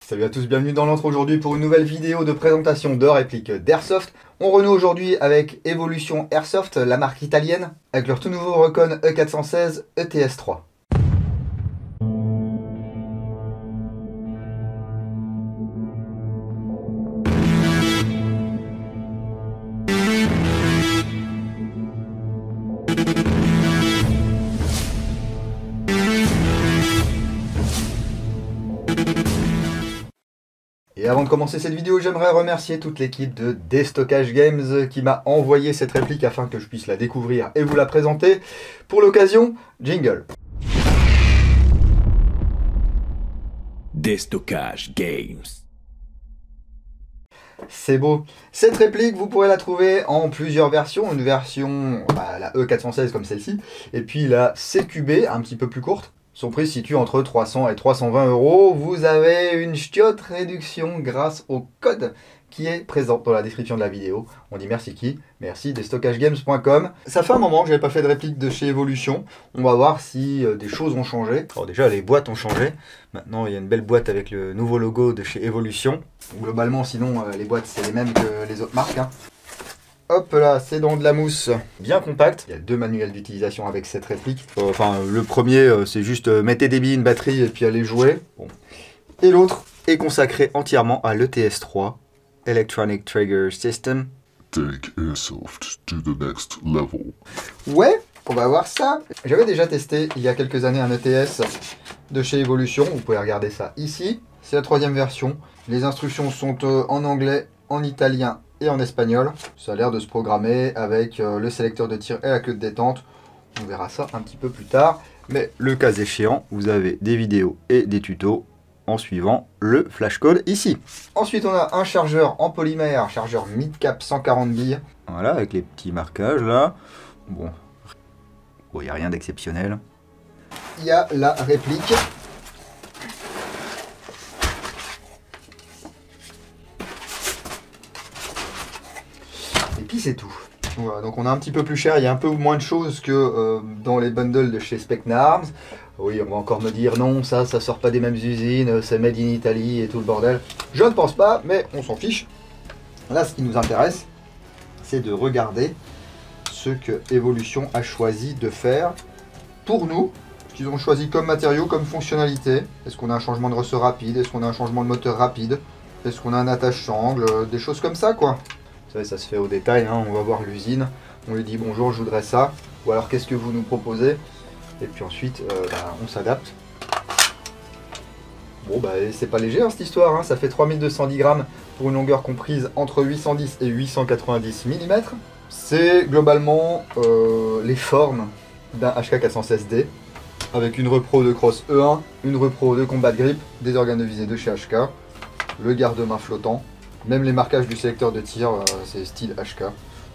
Salut à tous, bienvenue dans l'entre aujourd'hui pour une nouvelle vidéo de présentation de répliques d'Airsoft. On renoue aujourd'hui avec Evolution Airsoft, la marque italienne, avec leur tout nouveau Recon E416 ETS3. Et avant de commencer cette vidéo, j'aimerais remercier toute l'équipe de Destockage Games qui m'a envoyé cette réplique afin que je puisse la découvrir et vous la présenter. Pour l'occasion, jingle. Destockage Games. C'est beau. Cette réplique, vous pourrez la trouver en plusieurs versions. Une version, la E416 comme celle-ci, et puis la CQB, un petit peu plus courte. Son prix se situe entre 300 et 320 €. Vous avez une chiotte réduction grâce au code qui est présent dans la description de la vidéo. On dit merci qui? Merci destockaggames.com. Ça fait un moment que je n'avais pas fait de réplique de chez Evolution. On va voir si des choses ont changé. Alors déjà, les boîtes ont changé. Maintenant, il y a une belle boîte avec le nouveau logo de chez Evolution. Globalement, sinon, les boîtes, c'est les mêmes que les autres marques, hein. Hop là, c'est dans de la mousse bien compacte. Il y a deux manuels d'utilisation avec cette réplique. Le premier, c'est juste mettez des billes, une batterie et puis allez jouer. Bon. Et l'autre est consacré entièrement à l'ETS3, Electronic Trigger System. Take Airsoft to the next level. Ouais, on va voir ça. J'avais déjà testé il y a quelques années un ETS de chez Evolution. Vous pouvez regarder ça ici. C'est la troisième version. Les instructions sont en anglais, en italien et en espagnol. Ça a l'air de se programmer avec le sélecteur de tir et la queue de détente. On verra ça un petit peu plus tard. Mais le cas échéant, vous avez des vidéos et des tutos en suivant le flashcode ici. Ensuite, on a un chargeur en polymère, chargeur mid-cap 140 billes. Voilà, avec les petits marquages là. Bon, il n'y a rien d'exceptionnel. Il y a la réplique. Et puis c'est tout. Voilà, donc on a un petit peu plus cher, il y a un peu moins de choses que dans les bundles de chez Specna Arms. Oui, on va encore me dire non, ça sort pas des mêmes usines, c'est made in Italy et tout le bordel. Je ne pense pas, mais on s'en fiche. Là, ce qui nous intéresse, c'est de regarder ce que Evolution a choisi de faire pour nous. Ce qu'ils ont choisi comme matériau, comme fonctionnalité. Est-ce qu'on a un changement de ressort rapide? Est-ce qu'on a un changement de moteur rapide? Est-ce qu'on a un attache-sangle? Des choses comme ça, quoi. Vous savez, ça se fait au détail, hein. On va voir l'usine. On lui dit bonjour, je voudrais ça. Ou alors, qu'est-ce que vous nous proposez? Et puis ensuite, on s'adapte. Bon, c'est pas léger, hein, cette histoire, hein. Ça fait 3210 grammes pour une longueur comprise entre 810 et 890 mm. C'est globalement les formes d'un HK416D. Avec une repro de cross E1, une repro de combat de grip, des organes de visée de chez HK, le garde-main flottant, même les marquages du sélecteur de tir, c'est style HK.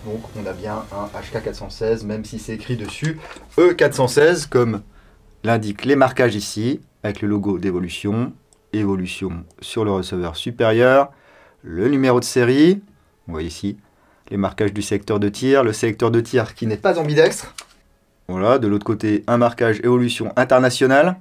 Donc on a bien un HK416, même si c'est écrit dessus E416, comme l'indiquent les marquages ici, avec le logo d'Evolution, Evolution sur le receveur supérieur, le numéro de série, on voit ici les marquages du sélecteur de tir, le sélecteur de tir qui n'est pas ambidextre. Voilà, de l'autre côté, un marquage Evolution international.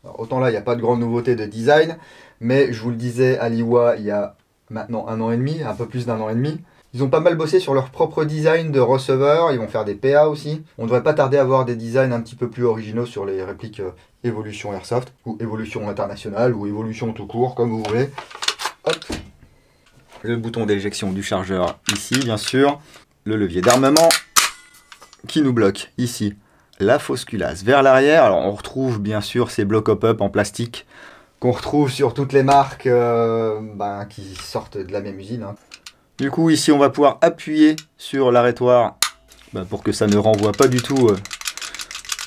Alors, autant là, il n'y a pas de grande nouveauté de design, mais je vous le disais à l'IWA il y a maintenant 1 an et demi, un peu plus d'1 an et demi. Ils ont pas mal bossé sur leur propre design de receveur, ils vont faire des PA aussi. On ne devrait pas tarder à voir des designs un petit peu plus originaux sur les répliques Evolution Airsoft, ou Evolution International, ou Evolution tout court, comme vous voulez. Hop. Le bouton d'éjection du chargeur ici, bien sûr. Le levier d'armement qui nous bloque ici la fausse culasse vers l'arrière. Alors on retrouve bien sûr ces blocs hop-up en plastique qu'on retrouve sur toutes les marques qui sortent de la même usine, hein. Du coup ici on va pouvoir appuyer sur l'arrêtoir pour que ça ne renvoie pas du tout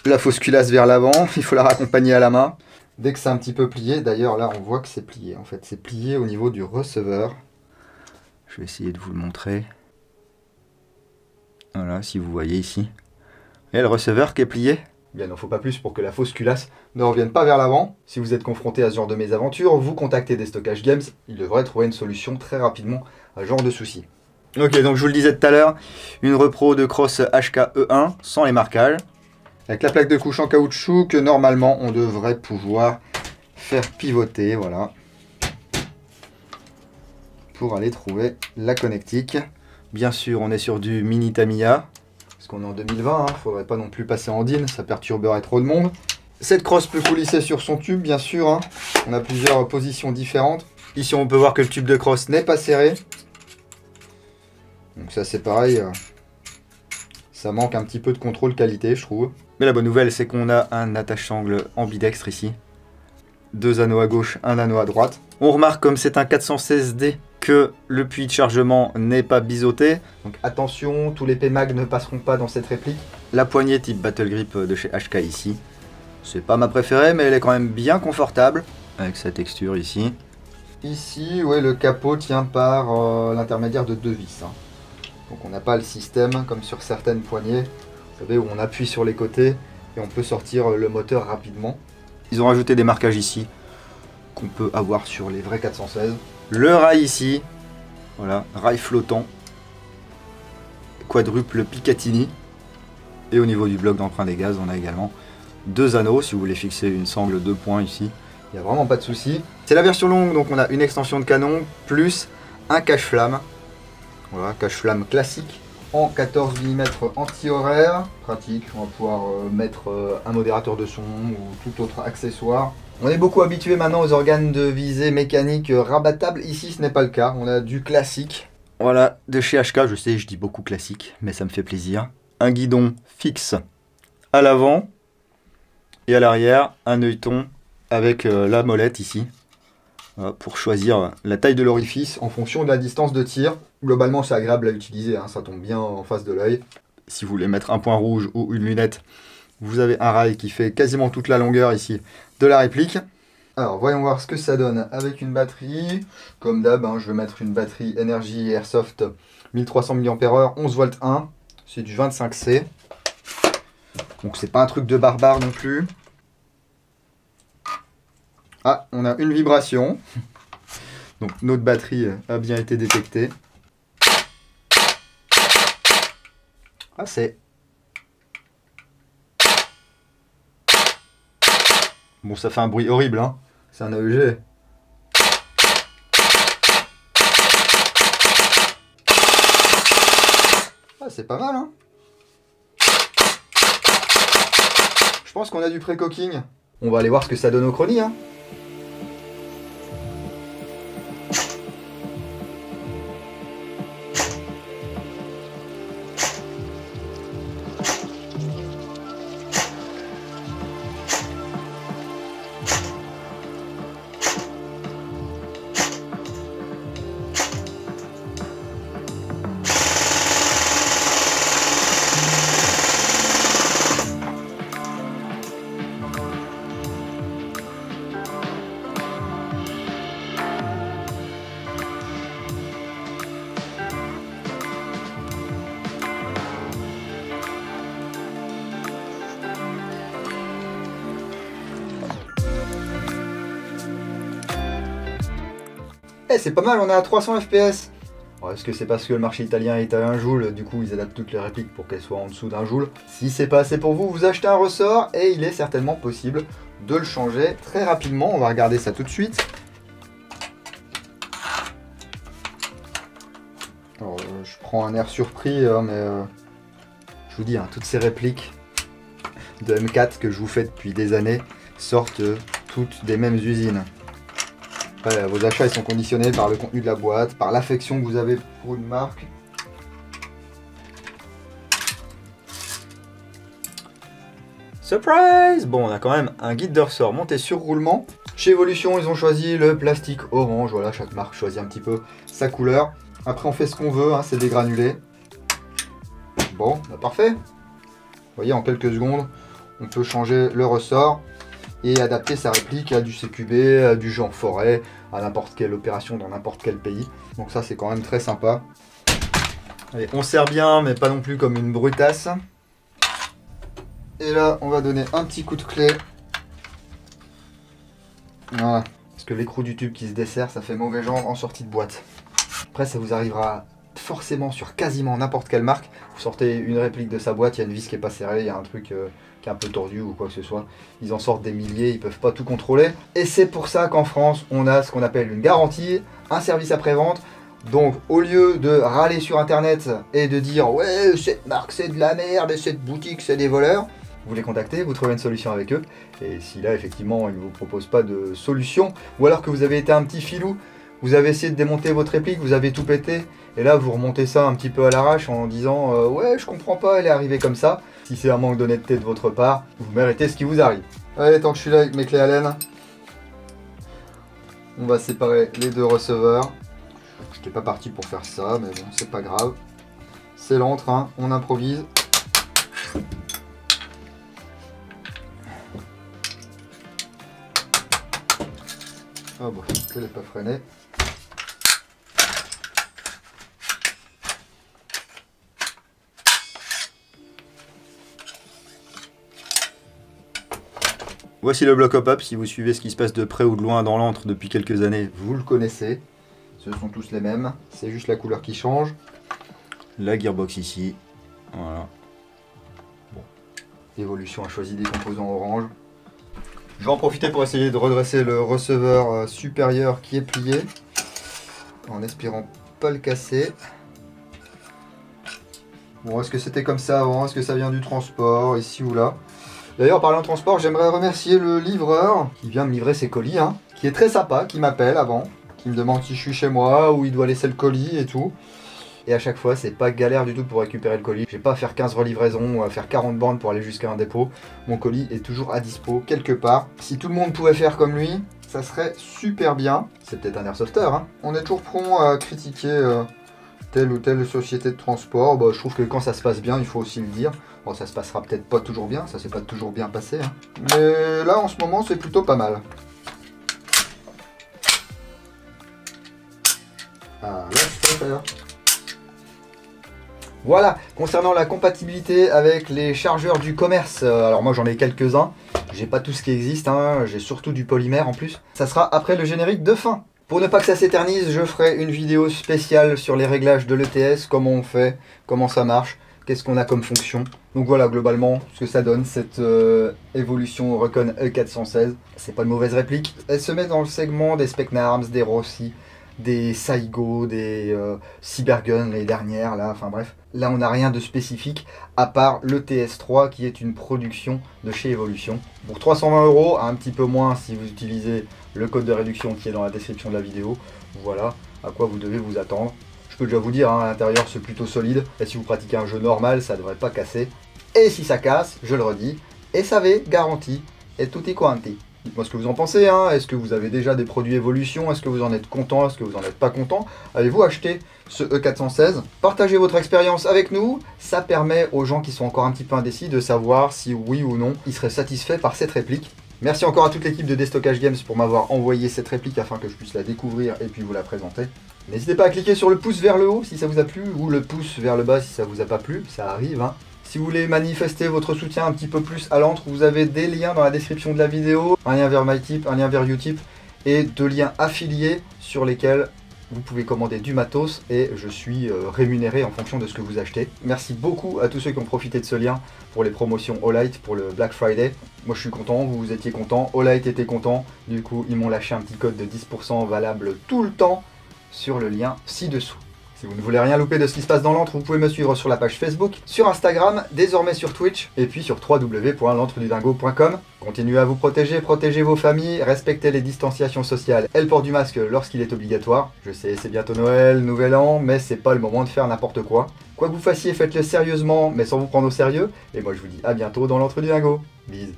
la fausse culasse vers l'avant. Il faut la raccompagner à la main. Dès que c'est un petit peu plié, d'ailleurs là on voit que c'est plié en fait. C'est plié au niveau du receveur. Je vais essayer de vous le montrer. Voilà, si vous voyez ici. Et le receveur qui est plié. Bien, il n'en faut pas plus pour que la fausse culasse ne revienne pas vers l'avant. Si vous êtes confronté à ce genre de mésaventure, vous contactez Destockage Games. Ils devraient trouver une solution très rapidement à ce genre de souci. Ok, donc je vous le disais tout à l'heure, une repro de cross HK E1 sans les marquages. Avec la plaque de couche en caoutchouc que normalement on devrait pouvoir faire pivoter, voilà. pour aller trouver la connectique. Bien sûr, on est sur du mini Tamiya, parce qu'on est en 2020, hein, faudrait pas non plus passer en DIN, ça perturberait trop de monde. Cette crosse peut coulisser sur son tube, bien sûr, hein. On a plusieurs positions différentes. Ici, on peut voir que le tube de crosse n'est pas serré. Donc ça, c'est pareil, ça manque un petit peu de contrôle qualité, je trouve. Mais la bonne nouvelle, c'est qu'on a un attache-sangle ambidextre ici. 2 anneaux à gauche, un anneau à droite. On remarque, comme c'est un 416D, que le puits de chargement n'est pas biseauté. Donc attention, tous les PMAG ne passeront pas dans cette réplique. La poignée type Battle Grip de chez HK ici. C'est pas ma préférée, mais elle est quand même bien confortable. Avec sa texture ici. Ici, ouais, le capot tient par l'intermédiaire de 2 vis. Hein. Donc on n'a pas le système comme sur certaines poignées. Vous savez, où on appuie sur les côtés et on peut sortir le moteur rapidement. Ils ont rajouté des marquages ici qu'on peut avoir sur les vrais 416. Le rail ici, voilà, rail flottant, quadruple Picatinny. Et au niveau du bloc d'emprunt des gaz, on a également 2 anneaux si vous voulez fixer une sangle 2 points ici. Il n'y a vraiment pas de souci. C'est la version longue, donc on a une extension de canon plus un cache-flamme. Voilà, cache-flamme classique en 14 mm anti-horaire. Pratique, on va pouvoir mettre un modérateur de son ou tout autre accessoire. On est beaucoup habitué maintenant aux organes de visée mécanique rabattables. Ici, ce n'est pas le cas. On a du classique. Voilà, de chez HK, je sais, je dis beaucoup classique, mais ça me fait plaisir. Un guidon fixe à l'avant et à l'arrière, un œilleton avec la molette ici. Pour choisir la taille de l'orifice en fonction de la distance de tir. Globalement, c'est agréable à utiliser, hein, ça tombe bien en face de l'œil. Si vous voulez mettre un point rouge ou une lunette, vous avez un rail qui fait quasiment toute la longueur ici de la réplique. Alors, voyons voir ce que ça donne avec une batterie. Comme d'hab, hein, je vais mettre une batterie Energy Airsoft 1300 mAh, 11 volts 1. C'est du 25C. Donc, c'est pas un truc de barbare non plus. Ah, on a une vibration. Donc notre batterie a bien été détectée. Ah, c'est... Bon, ça fait un bruit horrible, hein. C'est un AEG. Ah, c'est pas mal, hein. Je pense qu'on a du pré-cocking. On va aller voir ce que ça donne au chrony, hein. Eh, c'est pas mal, on est à 300 FPS. Alors, est-ce que c'est parce que le marché italien est à 1 joule, du coup ils adaptent toutes les répliques pour qu'elles soient en dessous d'1 joule. Si c'est pas assez pour vous, vous achetez un ressort et il est certainement possible de le changer très rapidement. On va regarder ça tout de suite. Alors, je prends un air surpris, mais je vous dis, hein, toutes ces répliques de M4 que je vous fais depuis des années sortent toutes des mêmes usines. Après, vos achats ils sont conditionnés par le contenu de la boîte, par l'affection que vous avez pour une marque. Surprise! Bon, on a quand même un guide de ressort monté sur roulement. Chez Evolution, ils ont choisi le plastique orange. Voilà, chaque marque choisit un petit peu sa couleur. Après, on fait ce qu'on veut, hein, c'est des granulés. Bon, bah parfait. Vous voyez, en quelques secondes, on peut changer le ressort et adapter sa réplique à du CQB, à du jeu en forêt, à n'importe quelle opération dans n'importe quel pays. Donc ça, c'est quand même très sympa. Allez, on serre bien, mais pas non plus comme une brutasse. Et là, on va donner un petit coup de clé. Voilà. Parce que l'écrou du tube qui se desserre, ça fait mauvais genre en sortie de boîte. Après, ça vous arrivera forcément sur quasiment n'importe quelle marque. Vous sortez une réplique de sa boîte, il y a une vis qui n'est pas serrée, il y a un truc qui est un peu tordu ou quoi que ce soit. Ils en sortent des milliers, ils peuvent pas tout contrôler. Et c'est pour ça qu'en France, on a ce qu'on appelle une garantie, un service après-vente. Donc au lieu de râler sur internet et de dire ouais cette marque c'est de la merde et cette boutique c'est des voleurs, vous les contactez, vous trouvez une solution avec eux. Et si là effectivement ils ne vous proposent pas de solution, ou alors que vous avez été un petit filou, vous avez essayé de démonter votre réplique, vous avez tout pété, et là vous remontez ça un petit peu à l'arrache en disant ouais je comprends pas, elle est arrivée comme ça. Si c'est un manque d'honnêteté de votre part, vous méritez ce qui vous arrive. Allez, tant que je suis là avec mes clés Allen, on va séparer les deux receveurs. Je n'étais pas parti pour faire ça, mais bon, c'est pas grave. C'est l'entrain, on improvise. Ah bon, elle n'est pas freinée. Voici le bloc hop-up, si vous suivez ce qui se passe de près ou de loin dans l'antre depuis quelques années, vous le connaissez. Ce sont tous les mêmes, c'est juste la couleur qui change. La gearbox ici, voilà. Bon. Evolution a choisi des composants orange. Je vais en profiter pour essayer de redresser le receveur supérieur qui est plié, en espérant pas le casser. Bon, est-ce que c'était comme ça avant? Est-ce que ça vient du transport, ici ou là? D'ailleurs, en parlant de transport, j'aimerais remercier le livreur qui vient me livrer ses colis, hein, qui est très sympa, qui m'appelle avant, qui me demande si je suis chez moi, où il doit laisser le colis et tout. Et à chaque fois, c'est pas galère du tout pour récupérer le colis. J'ai pas à faire 15 relivraisons ou à faire 40 bornes pour aller jusqu'à un dépôt. Mon colis est toujours à dispo, quelque part. Si tout le monde pouvait faire comme lui, ça serait super bien. C'est peut-être un airsofter, hein. On est toujours prompt à critiquer telle ou telle société de transport. Bah, je trouve que quand ça se passe bien, il faut aussi le dire. Bon, ça se passera peut-être pas toujours bien, ça s'est pas toujours bien passé, hein. Mais là, en ce moment, c'est plutôt pas mal. Ah, là, je peux faire. Voilà, concernant la compatibilité avec les chargeurs du commerce, alors moi j'en ai quelques-uns, j'ai pas tout ce qui existe, hein, j'ai surtout du polymère en plus. Ça sera après le générique de fin. Pour ne pas que ça s'éternise, je ferai une vidéo spéciale sur les réglages de l'ETS, comment on fait, comment ça marche, qu'est-ce qu'on a comme fonction. Donc voilà, globalement, ce que ça donne, cette évolution Recon E416. C'est pas une mauvaise réplique. Elle se met dans le segment des Specnarms, des Rossi, des Saigo, des Cybergun, les dernières, là, enfin bref. Là, on n'a rien de spécifique, à part le TS3, qui est une production de chez Evolution. Pour 320 €, un petit peu moins si vous utilisez le code de réduction qui est dans la description de la vidéo. Voilà à quoi vous devez vous attendre. Je peux déjà vous dire, hein, à l'intérieur, c'est plutôt solide. Et si vous pratiquez un jeu normal, ça ne devrait pas casser. Et si ça casse, je le redis, SAV garantie et tutti quanti. Dites-moi ce que vous en pensez, hein. Est-ce que vous avez déjà des produits Evolution? Est-ce que vous en êtes content? Est-ce que vous n'en êtes pas content? Avez-vous acheté ce E416? Partagez votre expérience avec nous, ça permet aux gens qui sont encore un petit peu indécis de savoir si oui ou non ils seraient satisfaits par cette réplique. Merci encore à toute l'équipe de Destockage Games pour m'avoir envoyé cette réplique afin que je puisse la découvrir et puis vous la présenter. N'hésitez pas à cliquer sur le pouce vers le haut si ça vous a plu ou le pouce vers le bas si ça vous a pas plu, ça arrive, hein. Si vous voulez manifester votre soutien un petit peu plus à l'antre, vous avez des liens dans la description de la vidéo, un lien vers MyTip, un lien vers Utip et 2 liens affiliés sur lesquels vous pouvez commander du matos et je suis rémunéré en fonction de ce que vous achetez. Merci beaucoup à tous ceux qui ont profité de ce lien pour les promotions Olight pour le Black Friday. Moi je suis content, vous étiez content, Olight était content, du coup ils m'ont lâché un petit code de 10% valable tout le temps sur le lien ci-dessous. Si vous ne voulez rien louper de ce qui se passe dans l'antre, vous pouvez me suivre sur la page Facebook, sur Instagram, désormais sur Twitch, et puis sur www.l'antredudingo.com. Continuez à vous protéger, protégez vos familles, respectez les distanciations sociales et le port du masque lorsqu'il est obligatoire. Je sais, c'est bientôt Noël, Nouvel An, mais c'est pas le moment de faire n'importe quoi. Quoi que vous fassiez, faites-le sérieusement, mais sans vous prendre au sérieux. Et moi je vous dis à bientôt dans l'antre du dingo. Bise.